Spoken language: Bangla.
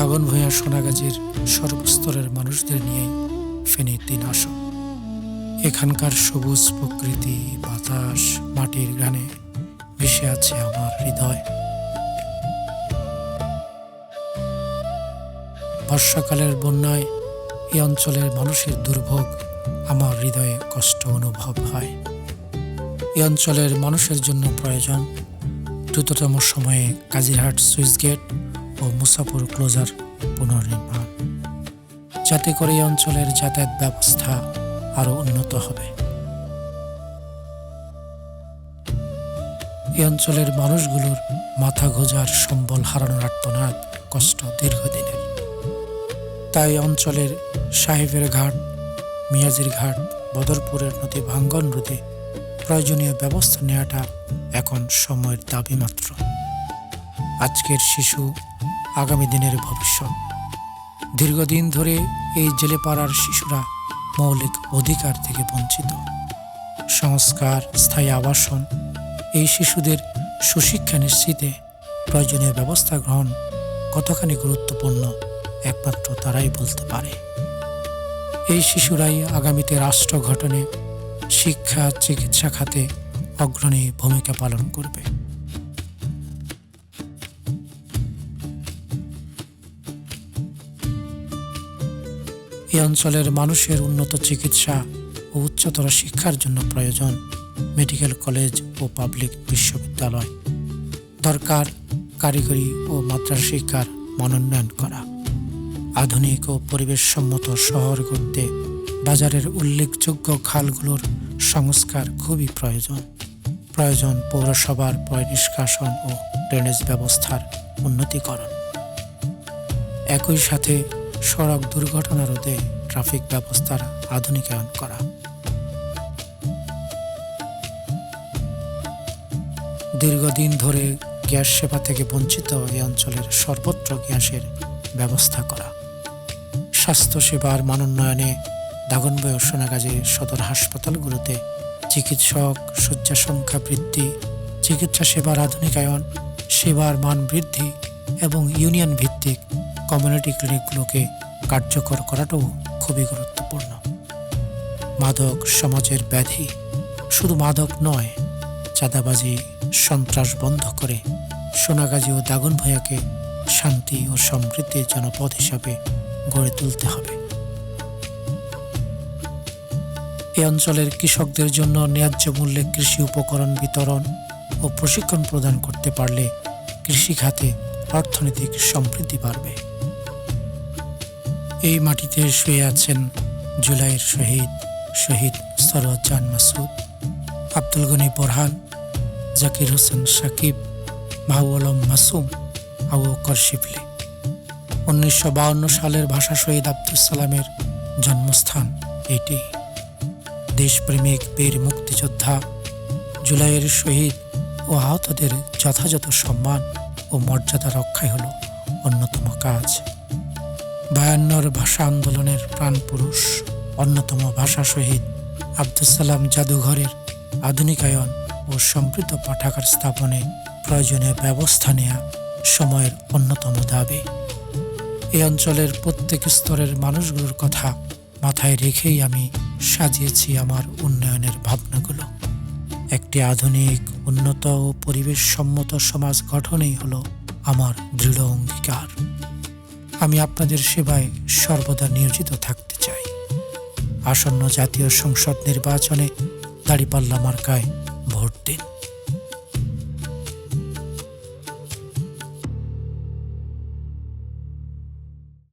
দাগনভূঞা সোনাগাজীর সর্বস্তরের মানুষদের নিয়েই ফেনীর দিন আসো। এখানকার সবুজ প্রকৃতি, বাতাস, মাটির গানে ভেসে আছে আমার হৃদয়। বর্ষাকালের বন্যায় এই অঞ্চলের মানুষের দুর্ভোগ আমার হৃদয়ে কষ্ট অনুভব হয়। এই অঞ্চলের মানুষের জন্য প্রয়োজন দ্রুততম সময়ে কাজিরহাট সুইচ গেট ও মুসাপুর ক্লোজার পুনর্নির্মাণ, যাতে করে এই অঞ্চলের যাতায়াত ব্যবস্থা আরও উন্নত হবে। এই অঞ্চলের মানুষগুলোর মাথা গোঁজার সম্বল হারানোর আর্তনাদ কষ্ট দীর্ঘদিনের। তাই অঞ্চলের সাহেবের ঘাট, মিয়াজির ঘাট, বদরপুরের নদী ভাঙ্গন রোধে প্রয়োজনীয় ব্যবস্থা নেওয়াটা এখন সময়ের দাবি মাত্র। আজকের শিশু আগামী দিনের ভবিষ্যৎ। দীর্ঘদিন ধরে এই জেলেপাড়ার শিশুরা মৌলিক অধিকার থেকে বঞ্চিত। সংস্কার, স্থায়ী আবাসন, এই শিশুদের সুশিক্ষা নিশ্চিতে প্রয়োজনীয় ব্যবস্থা গ্রহণ কতখানি গুরুত্বপূর্ণ একমাত্র তারাই বলতে পারে। এই শিশুরাই আগামীতে রাষ্ট্র গঠনে, শিক্ষা, চিকিৎসা খাতে অগ্রণী ভূমিকা পালন করবে। এই অঞ্চলের মানুষের উন্নত চিকিৎসা ও উচ্চতর শিক্ষার জন্য প্রয়োজন মেডিকেল কলেজ ও পাবলিক বিশ্ববিদ্যালয়। দরকার কারিগরি ও মাদ্রাসা শিক্ষার মানোন্নয়ন করা। আধুনিক ও পরিবেশসম্মত শহর গড়তে বাজারের উল্লেখযোগ্য খালগুলোর সংস্কার খুবই প্রয়োজন। প্রয়োজন পৌরসভার পয়ঃনিষ্কাশন ও ড্রেনেজ ব্যবস্থার উন্নতিকরণ। একই সাথে সড়ক দুর্ঘটনা রোধে ট্রাফিক ব্যবস্থার আধুনিকায়ন করা। দীর্ঘদিন ধরে গ্যাস সেবা থেকে বঞ্চিত এই অঞ্চলের সর্বত্র গ্যাসের ব্যবস্থা করা। স্বাস্থ্যসেবার মানোন্নয়নে দাগনভূঞা ও সোনাগাজী সদর হাসপাতালগুলোতে চিকিৎসক, শয্যা সংখ্যা বৃদ্ধি, চিকিৎসা সেবার আধুনিকায়ন, সেবার মান বৃদ্ধি এবং ইউনিয়ন ভিত্তিক কমিউনিটি ক্লিনিকগুলোকে কার্যকর করাটাও খুবই গুরুত্বপূর্ণ। মাদক সমাজের ব্যাধি। শুধু মাদক নয়, চাঁদাবাজি, সন্ত্রাস বন্ধ করে সোনাগাজী ও দাগনভূঞাকে শান্তি ও সমৃদ্ধির জনপদ হিসাবে গড়ে তুলতে হবে। এই অঞ্চলের কৃষকদের জন্য ন্যায্য মূল্যে কৃষি উপকরণ বিতরণ ও প্রশিক্ষণ প্রদান করতে পারলে কৃষি খাতে অর্থনৈতিক সমৃদ্ধি বাড়বে। এই মাটিতে শুয়ে আছেন জুলাইয়ের শহীদ সরওয়ারজান মাসুদ, আব্দুল গনি বোরহান, জাকির হোসেন সাকিব, মাহবুব আলম মাসুম, আবু বকর শিবলি। 1952 সালের ভাষা শহীদ আব্দুল সালামের জন্মস্থান এটি। দেশপ্রেমিক বীর মুক্তিযোদ্ধা, জুলাইয়ের শহীদ ও আহতদের যথাযথ সম্মান ও মর্যাদা রক্ষাই হল অন্যতম কাজ। 52 ভাষা আন্দোলনের প্রাণপুরুষ, অন্যতম ভাষা শহীদ আব্দুল সালাম জাদুঘরের আধুনিকায়ন ও সমৃদ্ধ পাঠাগার স্থাপনে প্রয়োজনীয় ব্যবস্থা নেওয়া সময়ের অন্যতম দাবি। এই অঞ্চলের প্রত্যেক স্তরের মানুষগুলোর কথা মাথায় রেখেই আমি সাজিয়েছি আমার উন্নয়নের ভাবনাগুলো। একটি আধুনিক, উন্নত ও পরিবেশসম্মত সমাজ গঠনেই হলো আমার দৃঢ় অঙ্গীকার। আমি আপনাদের সেবায় সর্বদা নিয়োজিত থাকতে চাই। আসন্ন জাতীয় সংসদ নির্বাচনে দাঁড়িপাল্লা মার্কায় ভোট দিন।